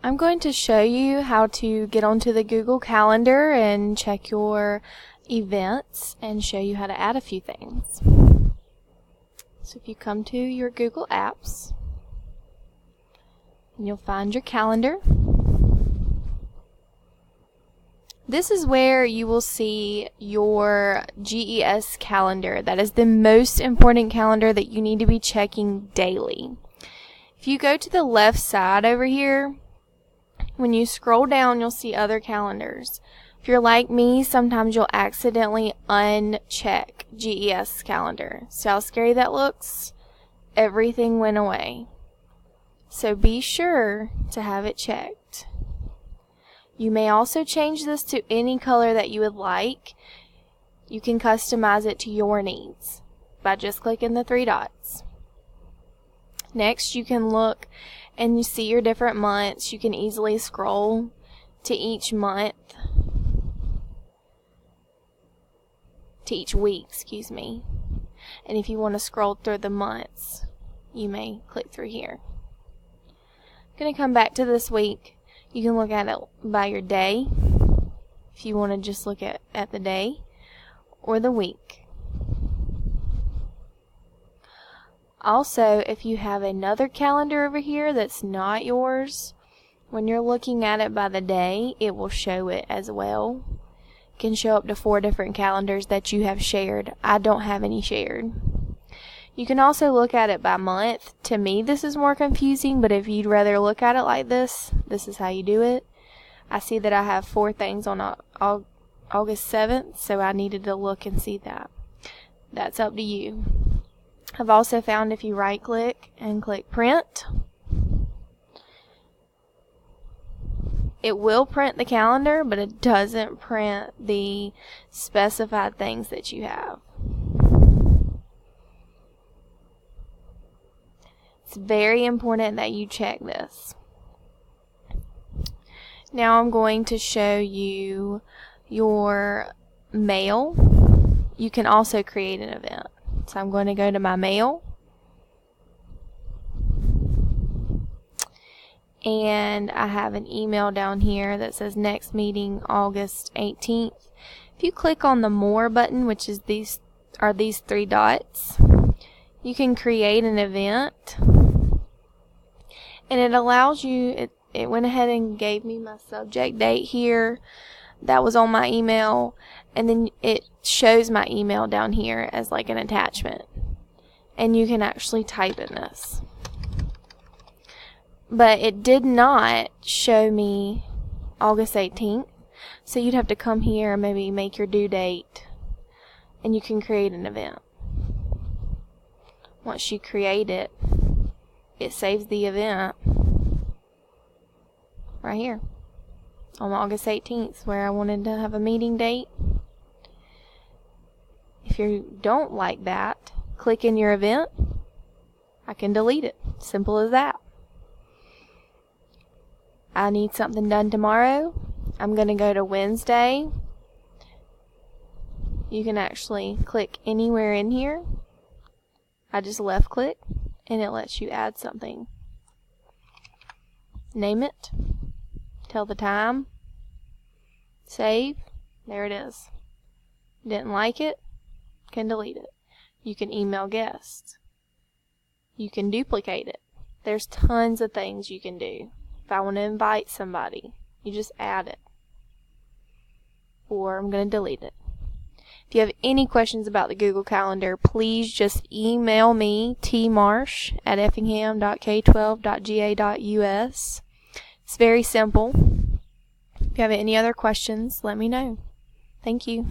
I'm going to show you how to get onto the Google Calendar and check your events and show you how to add a few things. So if you come to your Google Apps, and you'll find your calendar. This is where you will see your GES calendar. That is the most important calendar that you need to be checking daily. If you go to the left side over here, when you scroll down, you'll see other calendars. If you're like me, sometimes you'll accidentally uncheck GES calendar. See how scary that looks? Everything went away. So be sure to have it checked. You may also change this to any color that you would like. You can customize it to your needs by just clicking the three dots. Next, you can look and you see your different months. You can easily scroll to each month, to each week, excuse me. And if you want to scroll through the months, you may click through here. I'm going to come back to this week. You can look at it by your day, if you want to just look at the day, or the week. Also, if you have another calendar over here that's not yours, when you're looking at it by the day, it will show it as well. It can show up to 4 different calendars that you have shared. I don't have any shared. You can also look at it by month. To me, this is more confusing, but if you'd rather look at it like this, this is how you do it. I see that I have 4 things on August 7th, so I needed to look and see that. That's up to you. I've also found if you right click and click print, it will print the calendar, but it doesn't print the specified things that you have. It's very important that you check this. Now I'm going to show you your mail. You can also create an event. So I'm going to go to my mail, and I have an email down here that says next meeting August 18th. If you click on the more button, which is these 3 dots, you can create an event, and it allows you, it went ahead and gave me my subject date here that was on my email, and then it shows my email down here as like an attachment, and you can actually type in this. But it did not show me August 18th, so you'd have to come here and maybe make your due date, and you can create an event. Once you create it, it saves the event right here on August 18th, where I wanted to have a meeting date. If you don't like that, click in your event. I can delete it. Simple as that. I need something done tomorrow. I'm going to go to Wednesday. You can actually click anywhere in here. I just left click and it lets you add something. Name it. Tell the time. Save. There it is. Didn't like it? Can delete it. You can email guests. You can duplicate it. There's tons of things you can do. If I want to invite somebody, you just add it. Or I'm going to delete it. If you have any questions about the Google Calendar, please just email me, tmarsh@effingham.k12.ga.us. It's very simple. If you have any other questions, let me know. Thank you.